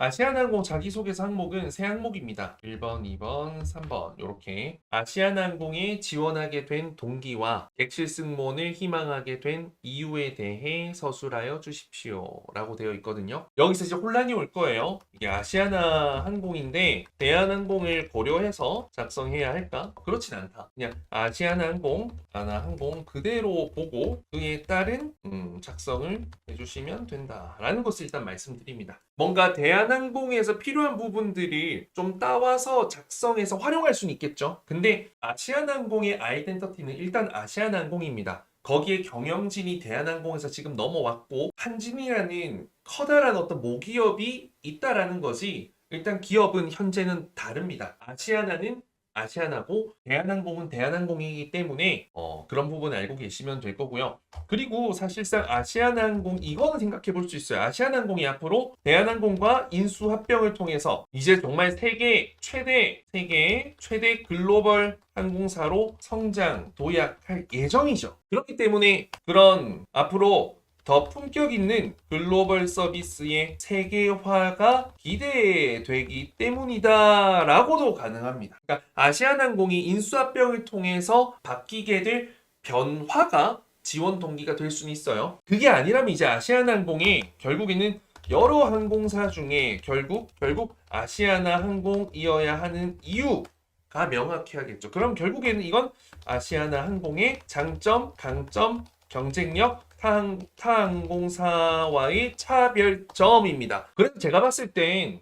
아시아나항공 자기소개서 항목은 세 항목입니다. 1번, 2번, 3번 이렇게 아시아나항공에 지원하게 된 동기와 객실 승무원을 희망하게 된 이유에 대해 서술하여 주십시오 라고 되어 있거든요. 여기서 이제 혼란이 올 거예요. 이게 아시아나항공인데 대한항공을 고려해서 작성해야 할까? 그렇진 않다. 그냥 아시아나항공, 아나항공 그대로 보고 그에 따른 작성을 해주시면 된다라는 것을 일단 말씀드립니다. 뭔가 대한항공에서 필요한 부분들이 좀 따와서 작성해서 활용할 수는 있겠죠. 근데 아시아나항공의 아이덴티티는 일단 아시아나항공입니다. 거기에 경영진이 대한항공에서 지금 넘어왔고 한진이라는 커다란 어떤 모기업이 있다라는 것이 일단 기업은 현재는 다릅니다. 아시아나는 아시아나고 대한항공은 대한항공이기 때문에 그런 부분 알고 계시면 될 거고요. 그리고 사실상 아시아나항공 이거는 생각해 볼 수 있어요. 아시아나항공이 앞으로 대한항공과 인수 합병을 통해서 이제 정말 세계의 최대 글로벌 항공사로 성장 도약할 예정이죠. 그렇기 때문에 그런 앞으로 더 품격 있는 글로벌 서비스의 세계화가 기대되기 때문이다라고도 가능합니다. 그러니까 아시아나항공이 인수합병을 통해서 바뀌게 될 변화가 지원 동기가 될 수는 있어요. 그게 아니라면 이제 아시아나항공이 결국에는 여러 항공사 중에 결국 아시아나항공이어야 하는 이유가 명확해야겠죠. 그럼 결국에는 이건 아시아나항공의 장점, 강점, 경쟁력, 타 항공사와의 차별점입니다. 그래서 제가 봤을 땐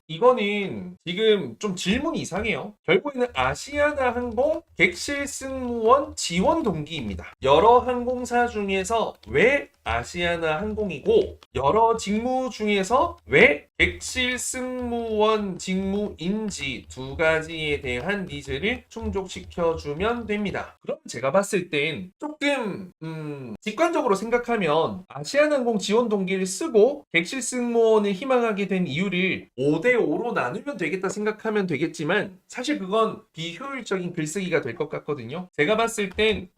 이거는 지금 좀 질문이 이상해요. 결국에는 아시아나 항공 객실 승무원 지원 동기입니다. 여러 항공사 중에서 왜 아시아나 항공이고 여러 직무 중에서 왜 객실 승무원 직무인지 두 가지에 대한 니즈를 충족시켜주면 됩니다. 그럼 제가 봤을 땐 조금 직관적으로 생각하면 아시아나항공 지원 동기를 쓰고 객실 승무원을 희망하게 된 이유를 5대5로 나누면 되겠다 생각하면 되겠지만 사실 그건 비효율적인 글쓰기가 될 것 같거든요. 제가 봤을 땐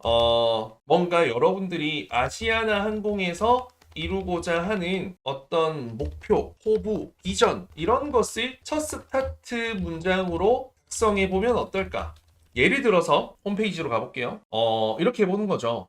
뭔가 여러분들이 아시아나항공에서 이루고자 하는 어떤 목표, 포부, 비전 이런 것을 첫 스타트 문장으로 작성해 보면 어떨까? 예를 들어서 홈페이지로 가볼게요. 이렇게 보는 거죠.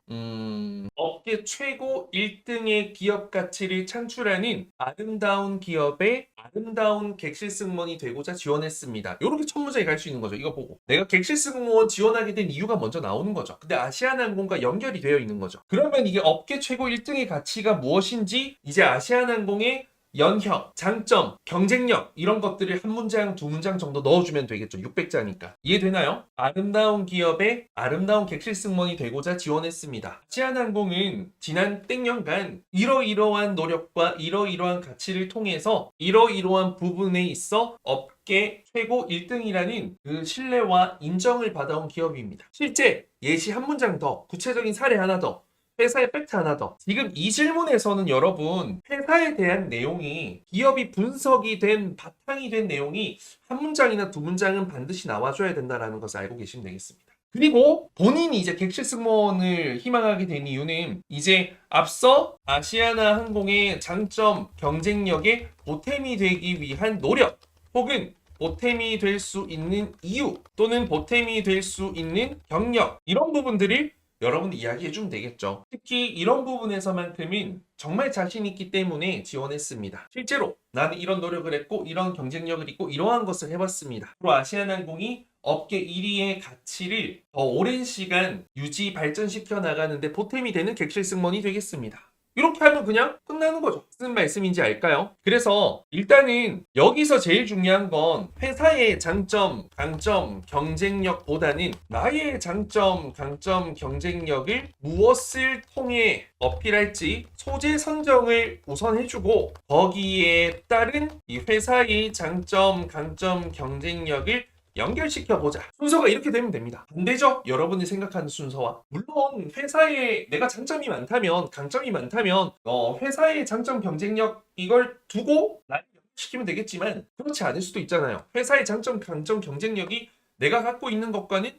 업계 최고 1등의 기업 가치를 창출하는 아름다운 기업의 아름다운 객실 승무원이 되고자 지원했습니다. 이렇게 첫 문장에 갈 수 있는 거죠. 이거 보고. 내가 객실 승무원 지원하게 된 이유가 먼저 나오는 거죠. 근데 아시아나항공과 연결이 되어 있는 거죠. 그러면 이게 업계 최고 1등의 가치가 무엇인지 이제 아시아나항공의 연형, 장점, 경쟁력 이런 것들을 한 문장, 두 문장 정도 넣어주면 되겠죠. 600자니까. 이해되나요? 아름다운 기업의 아름다운 객실 승무원이 되고자 지원했습니다. 아시아나항공은 지난 땡년간 이러이러한 노력과 이러이러한 가치를 통해서 이러이러한 부분에 있어 업계 최고 1등이라는 그 신뢰와 인정을 받아온 기업입니다. 실제 예시 한 문장 더, 구체적인 사례 하나 더, 회사의 팩트 하나 더. 지금 이 질문에서는 여러분 회사에 대한 내용이 기업이 분석이 된 바탕이 된 내용이 한 문장이나 두 문장은 반드시 나와줘야 된다는 것을 알고 계시면 되겠습니다. 그리고 본인이 이제 객실 승무원을 희망하게 된 이유는 이제 앞서 아시아나 항공의 장점, 경쟁력에 보탬이 되기 위한 노력 혹은 보탬이 될 수 있는 이유 또는 보탬이 될 수 있는 경력 이런 부분들을 여러분 이야기해주면 되겠죠. 특히 이런 부분에서만큼은 정말 자신 있기 때문에 지원했습니다. 실제로 나는 이런 노력을 했고 이런 경쟁력을 있고 이러한 것을 해봤습니다. 앞으로 아시아나항공이 업계 1위의 가치를 더 오랜 시간 유지 발전시켜 나가는데 보탬이 되는 객실 승무원이 되겠습니다. 이렇게 하면 그냥 끝나는 거죠. 무슨 말씀인지 알까요? 그래서 일단은 여기서 제일 중요한 건 회사의 장점, 강점, 경쟁력보다는 나의 장점, 강점, 경쟁력을 무엇을 통해 어필할지 소재 선정을 우선 해주고 거기에 따른 이 회사의 장점, 강점, 경쟁력을 연결시켜보자. 순서가 이렇게 되면 됩니다. 반대죠? 여러분이 생각하는 순서와. 물론 회사에 내가 장점이 많다면 강점이 많다면 회사의 장점 경쟁력 이걸 두고 나를 연결시키면 되겠지만 그렇지 않을 수도 있잖아요. 회사의 장점 강점 경쟁력이 내가 갖고 있는 것과는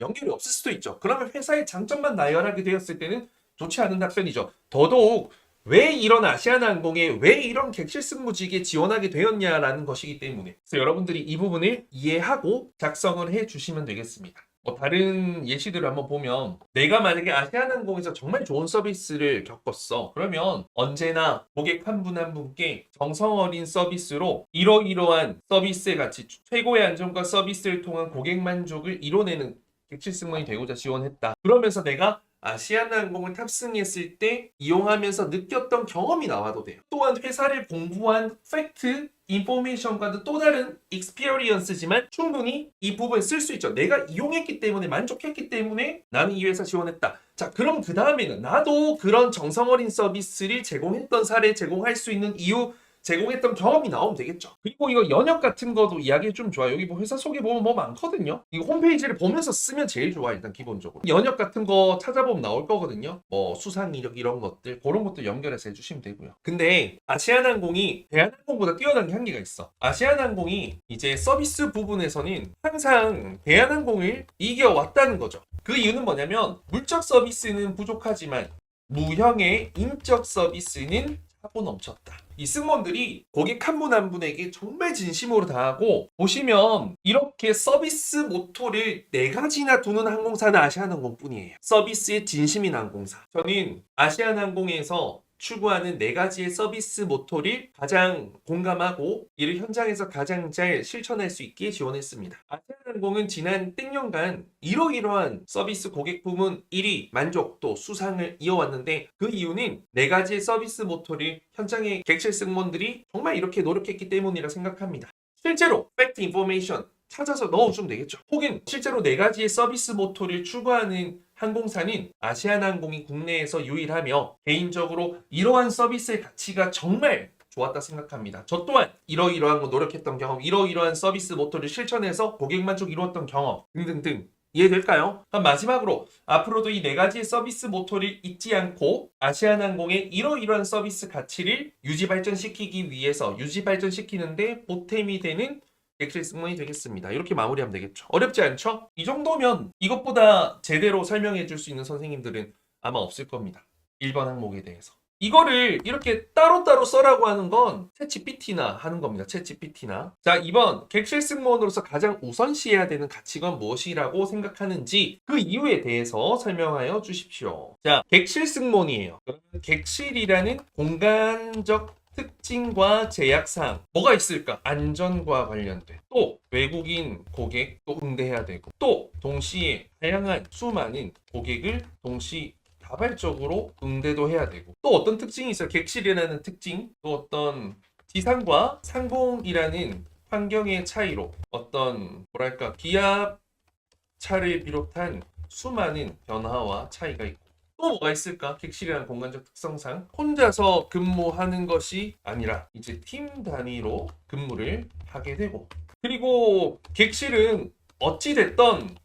연결이 없을 수도 있죠. 그러면 회사의 장점만 나열하게 되었을 때는 좋지 않은 답변이죠. 더더욱 왜 이런 아시아나항공에 왜 이런 객실 승무직에 지원하게 되었냐라는 것이기 때문에 그래서 여러분들이 이 부분을 이해하고 작성을 해 주시면 되겠습니다. 다른 예시들을 한번 보면 내가 만약에 아시아나항공에서 정말 좋은 서비스를 겪었어. 그러면 언제나 고객 한 분 한 분께 정성 어린 서비스로 이러이러한 서비스의 가치, 최고의 안정과 서비스를 통한 고객 만족을 이뤄내는 객실 승무원이 되고자 지원했다. 그러면서 내가 아시아나항공을 탑승했을 때 이용하면서 느꼈던 경험이 나와도 돼요. 또한 회사를 공부한 팩트, 인포메이션과도 또 다른 익스피리언스지만 충분히 이 부분을 쓸 수 있죠. 내가 이용했기 때문에 만족했기 때문에 나는 이 회사 지원했다. 자, 그럼 그 다음에는 나도 그런 정성 어린 서비스를 제공했던 사례 제공할 수 있는 이유 제공했던 경험이 나오면 되겠죠. 그리고 이거 연역 같은 거도 이야기 좀 좋아요. 여기 뭐 회사 소개 보면 뭐 많거든요. 이 홈페이지를 보면서 쓰면 제일 좋아 일단 기본적으로. 연역 같은 거 찾아보면 나올 거거든요. 뭐 수상 이력 이런 것들 그런 것도 연결해서 해주시면 되고요. 근데 아시아나항공이 대한항공보다 뛰어난 게 한계가 있어. 아시아나항공이 이제 서비스 부분에서는 항상 대한항공을 이겨왔다는 거죠. 그 이유는 뭐냐면 물적 서비스는 부족하지만 무형의 인적 서비스는 차고 넘쳤다. 이 승무원들이 고객 한 분 한 분에게 정말 진심으로 다하고 보시면 이렇게 서비스 모토를 4가지나 두는 항공사는 아시아나항공뿐이에요. 서비스에 진심인 항공사. 저는 아시아나항공에서 추구하는 4가지의 서비스 모토를 가장 공감하고 이를 현장에서 가장 잘 실천할 수 있게 지원했습니다. 아시아나항공은 지난 땡년간 이러이러한 서비스 고객 부문 1위 만족도 수상을 이어왔는데 그 이유는 4가지의 서비스 모토를 현장의 객실 승무원들이 정말 이렇게 노력했기 때문이라 생각합니다. 실제로 팩트 인포메이션 찾아서 넣어주면 되겠죠. 혹은 실제로 4가지의 서비스 모토를 추구하는 항공사는 아시아나항공이 국내에서 유일하며 개인적으로 이러한 서비스의 가치가 정말 좋았다 생각합니다. 저 또한 이러이러한 거 노력했던 경험, 이러이러한 서비스 모토를 실천해서 고객 만족 이루었던 경험 등등등 이해될까요? 그럼 마지막으로 앞으로도 이 4가지의 서비스 모토를 잊지 않고 아시아나항공의 이러이러한 서비스 가치를 유지 발전시키기 위해서 유지 발전시키는데 보탬이 되는 객실 승무원이 되겠습니다. 이렇게 마무리하면 되겠죠. 어렵지 않죠? 이 정도면 이것보다 제대로 설명해 줄 수 있는 선생님들은 아마 없을 겁니다. 1번 항목에 대해서. 이거를 이렇게 따로따로 써라고 하는 건 챗GPT나 하는 겁니다. 챗GPT나. 자, 2번 객실 승무원으로서 가장 우선시해야 되는 가치관 무엇이라고 생각하는지 그 이유에 대해서 설명하여 주십시오. 자, 객실 승무원이에요. 그러면 객실이라는 공간적 특징과 제약사항 뭐가 있을까? 안전과 관련된 또 외국인 고객 또 응대해야 되고 또 동시에 다양한 수많은 고객을 동시 다발적으로 응대도 해야 되고 또 어떤 특징이 있어요? 객실이라는 특징 또 어떤 지상과 상공이라는 환경의 차이로 어떤 뭐랄까 기압차를 비롯한 수많은 변화와 차이가 있고 또 뭐가 있을까? 객실이라는 공간적 특성상 혼자서 근무하는 것이 아니라 이제 팀 단위로 근무를 하게 되고 그리고 객실은 어찌됐든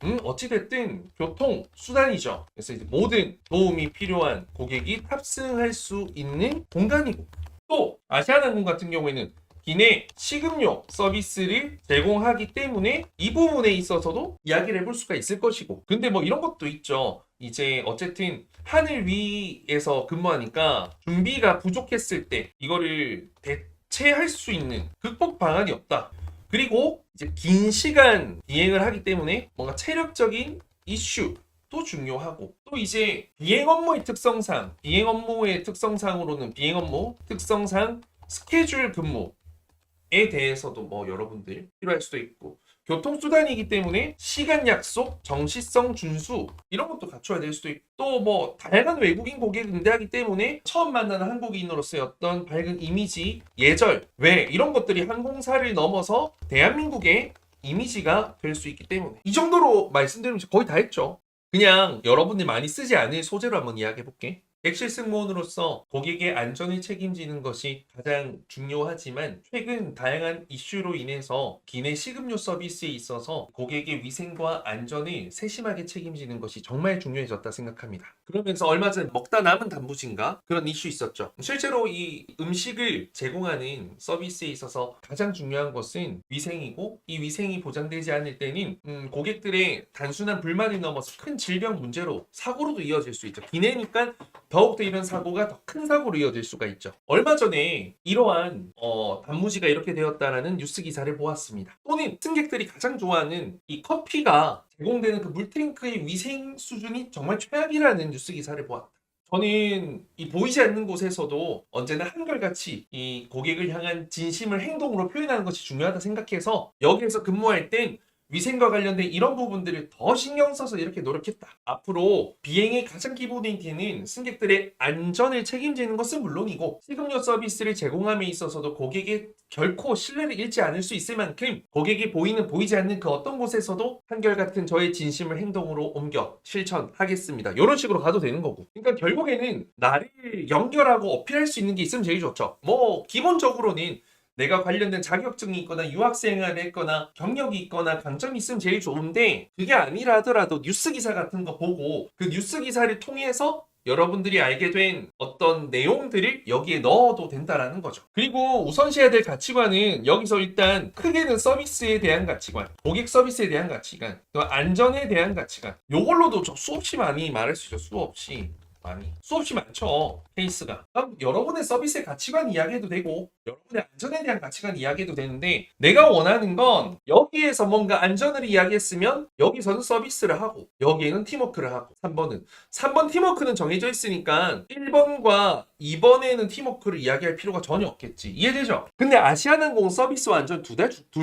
교통 수단이죠. 그래서 이제 모든 도움이 필요한 고객이 탑승할 수 있는 공간이고 또 아시아나항공 같은 경우에는 기내 식음료 서비스를 제공하기 때문에 이 부분에 있어서도 이야기를 해볼 수가 있을 것이고 근데 뭐 이런 것도 있죠. 이제 어쨌든 하늘 위에서 근무하니까 준비가 부족했을 때 이거를 대체할 수 있는 극복 방안이 없다. 그리고 이제 긴 시간 비행을 하기 때문에 뭔가 체력적인 이슈도 중요하고 또 이제 비행 업무의 특성상으로는 비행 업무 특성상 스케줄 근무에 대해서도 뭐 여러분들 필요할 수도 있고 교통수단이기 때문에 시간 약속, 정시성 준수 이런 것도 갖춰야 될 수도 있고 또 뭐 다양한 외국인 고객을 응대하기 때문에 처음 만나는 한국인으로서의 어떤 밝은 이미지, 예절, 외 이런 것들이 항공사를 넘어서 대한민국의 이미지가 될 수 있기 때문에 이 정도로 말씀드리면 거의 다 했죠. 그냥 여러분들이 많이 쓰지 않을 소재로 한번 이야기해 볼게. 객실 승무원으로서 고객의 안전을 책임지는 것이 가장 중요하지만 최근 다양한 이슈로 인해서 기내 식음료 서비스에 있어서 고객의 위생과 안전을 세심하게 책임지는 것이 정말 중요해졌다 생각합니다. 그러면서 얼마 전 먹다 남은 단무지인가 그런 이슈 있었죠. 실제로 이 음식을 제공하는 서비스에 있어서 가장 중요한 것은 위생이고 이 위생이 보장되지 않을 때는 고객들의 단순한 불만을 넘어서 큰 질병 문제로 사고로도 이어질 수 있죠. 기내니까 더욱더 이런 사고가 더 큰 사고로 이어질 수가 있죠. 얼마 전에 이러한 단무지가 이렇게 되었다라는 뉴스 기사를 보았습니다. 또는 승객들이 가장 좋아하는 이 커피가 제공되는 그 물탱크의 위생 수준이 정말 최악이라는 뉴스 기사를 보았다. 저는 이 보이지 않는 곳에서도 언제나 한결같이 이 고객을 향한 진심을 행동으로 표현하는 것이 중요하다 생각해서 여기에서 근무할 땐 위생과 관련된 이런 부분들을 더 신경 써서 이렇게 노력했다. 앞으로 비행의 가장 기본인 승객들의 안전을 책임지는 것은 물론이고 식음료 서비스를 제공함에 있어서도 고객의 결코 신뢰를 잃지 않을 수 있을 만큼 고객이 보이지 않는 그 어떤 곳에서도 한결같은 저의 진심을 행동으로 옮겨 실천하겠습니다. 이런 식으로 가도 되는 거고. 그러니까 결국에는 나를 연결하고 어필할 수 있는 게 있으면 제일 좋죠. 뭐 기본적으로는 내가 관련된 자격증이 있거나 유학생활을 했거나 경력이 있거나 강점이 있으면 제일 좋은데 그게 아니라 하더라도 뉴스 기사 같은 거 보고 그 뉴스 기사를 통해서 여러분들이 알게 된 어떤 내용들을 여기에 넣어도 된다라는 거죠. 그리고 우선시해야 될 가치관은 여기서 일단 크게는 서비스에 대한 가치관, 고객 서비스에 대한 가치관, 또 안전에 대한 가치관, 요걸로도 수없이 많이 말할 수 있죠. 수없이 많죠. 케이스가. 그럼 여러분의 서비스의 가치관 이야기해도 되고 여러분의 안전에 대한 가치관 이야기해도 되는데 내가 원하는 건 여기에서 뭔가 안전을 이야기했으면 여기서는 서비스를 하고 여기에는 팀워크를 하고 3번 팀워크는 정해져 있으니까 1번과 2번에는 팀워크를 이야기할 필요가 전혀 없겠지. 이해되죠? 근데 아시아나항공 서비스와 안전 둘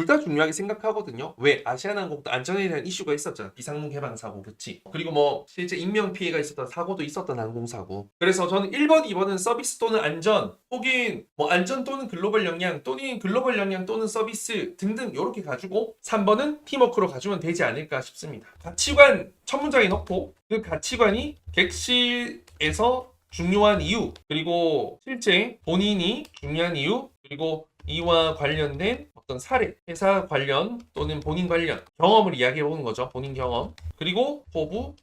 다 중요하게 생각하거든요. 왜? 아시아나항공도 안전에 대한 이슈가 있었잖아. 비상문 개방 사고, 그치? 그리고 뭐 실제 인명피해가 있었던 사고도 있었던 항공사고. 그래서 저는 1번, 2번은 서비스 또는 안전 혹은 뭐 안전 또는 글로벌 역량 또는 글로벌 역량 또는 서비스 등등 이렇게 가지고 3번은 팀워크로 가주면 되지 않을까 싶습니다. 가치관 첫 문장에 넣고 그 가치관이 객실에서 중요한 이유 그리고 실제 본인이 중요한 이유 그리고 이와 관련된 어떤 사례, 회사 관련 또는 본인 관련 경험을 이야기해 보는 거죠. 본인 경험 그리고 포부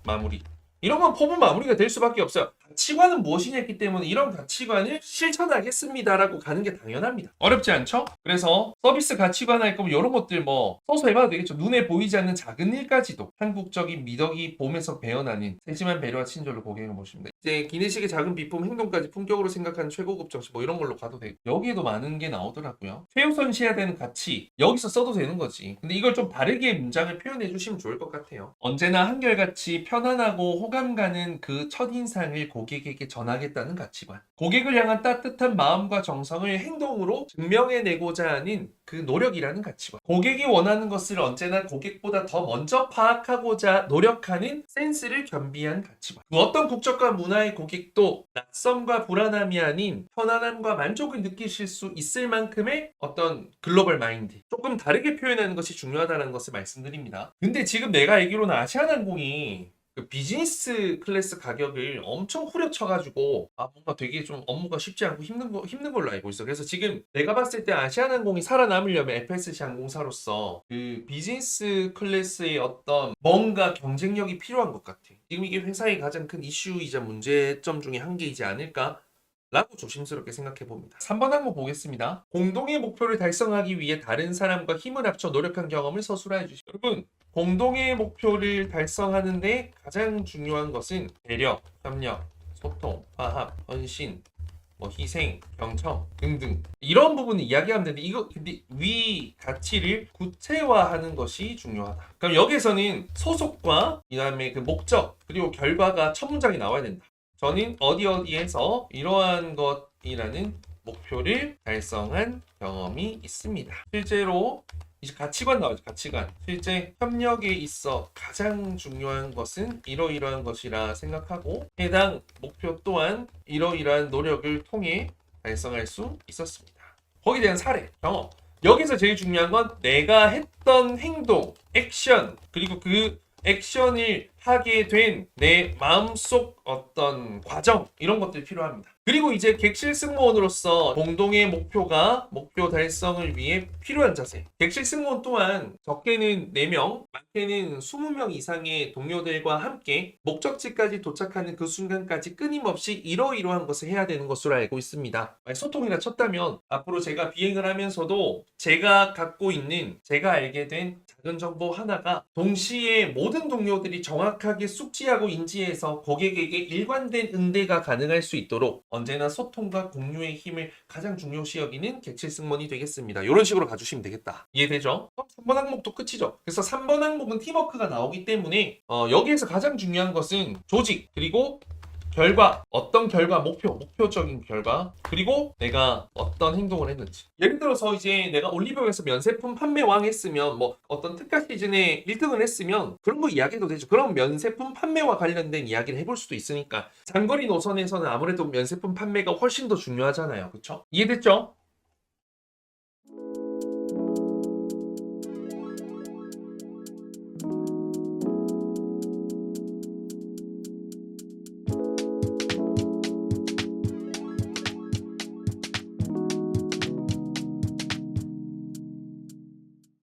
마무리. 이런 건 포부 마무리가 될 수밖에 없어요. 가치관은 무엇이냐 했기 때문에 이런 가치관을 실천하겠습니다라고 가는 게 당연합니다. 어렵지 않죠? 그래서 서비스 가치관 할 거면 이런 것들 뭐 써서 해봐도 되겠죠. 눈에 보이지 않는 작은 일까지도 한국적인 미덕이 봄에서 배어나는 세심한 배려와 친절로 고객을 모십니다. 이제 기내식의 작은 비품 행동까지 품격으로 생각하는 최고급 정신 뭐 이런 걸로 가도 되고 여기에도 많은 게 나오더라고요. 최우선시해야 되는 가치 여기서 써도 되는 거지. 근데 이걸 좀 바르게 문장을 표현해 주시면 좋을 것 같아요. 언제나 한결같이 편안하고 호감 가는 그 첫인상을 고객에게 전하겠다는 가치관. 고객을 향한 따뜻한 마음과 정성을 행동으로 증명해내고자 하는 그 노력이라는 가치관. 고객이 원하는 것을 언제나 고객보다 더 먼저 파악하고자 노력하는 센스를 겸비한 가치관. 그 어떤 국적과 문화의 고객도 낯섦과 불안함이 아닌 편안함과 만족을 느끼실 수 있을 만큼의 어떤 글로벌 마인드. 조금 다르게 표현하는 것이 중요하다는 것을 말씀드립니다. 근데 지금 내가 알기로는 아시아나항공이 그 비즈니스 클래스 가격을 엄청 후려쳐가지고 뭔가 되게 좀 업무가 쉽지 않고 힘든 걸로 알고 있어. 그래서 지금 내가 봤을 때 아시아나항공이 살아남으려면 FSC 항공사로서 그 비즈니스 클래스의 어떤 뭔가 경쟁력이 필요한 것 같아. 지금 이게 회사의 가장 큰 이슈이자 문제점 중에 한 개이지 않을까? 라고 조심스럽게 생각해 봅니다. 3번 항목 보겠습니다. 공동의 목표를 달성하기 위해 다른 사람과 힘을 합쳐 노력한 경험을 서술하여 주시오. 여러분, 공동의 목표를 달성하는데 가장 중요한 것은 배려, 협력, 소통, 화합, 헌신, 희생, 경청 등등 이런 부분을 이야기하면 되는데 근데 위 가치를 구체화하는 것이 중요하다. 그럼 여기에서는 소속과 그다음에 그 목적 그리고 결과가 첫 문장이 나와야 된다. 저는 어디에서 이러한 것이라는 목표를 달성한 경험이 있습니다. 실제로 이제 가치관 나오죠. 가치관. 실제 협력에 있어 가장 중요한 것은 이러이러한 것이라 생각하고 해당 목표 또한 이러이러한 노력을 통해 달성할 수 있었습니다. 거기에 대한 사례, 경험. 여기서 제일 중요한 건 내가 했던 행동, 액션, 그리고 그 액션을 하게 된 내 마음속 어떤 과정 이런 것들이 필요합니다. 그리고 이제 객실 승무원으로서 공동의 목표 달성을 위해 필요한 자세. 객실 승무원 또한 적게는 4명, 많게는 20명 이상의 동료들과 함께 목적지까지 도착하는 그 순간까지 끊임없이 이러이러한 것을 해야 되는 것으로 알고 있습니다. 소통이나 쳤다면 앞으로 제가 비행을 하면서도 제가 알게 된 작은 정보 하나가 동시에 모든 동료들이 정확하게 정확하게 숙지하고 인지해서 고객에게 일관된 응대가 가능할 수 있도록 언제나 소통과 공유의 힘을 가장 중요시 여기는 객실 승무원이 되겠습니다. 이런 식으로 가주시면 되겠다. 이해되죠? 3번 항목도 끝이죠. 그래서 3번 항목은 팀워크가 나오기 때문에 여기에서 가장 중요한 것은 조직 그리고 결과, 어떤 결과, 목표적인 결과, 그리고 내가 어떤 행동을 했는지. 예를 들어서 이제 내가 올리브영에서 면세품 판매왕 했으면 뭐 어떤 특가 시즌에 1등을 했으면 그런 거 이야기해도 되죠. 그럼 면세품 판매와 관련된 이야기를 해볼 수도 있으니까 장거리 노선에서는 아무래도 면세품 판매가 훨씬 더 중요하잖아요. 그쵸? 이해됐죠?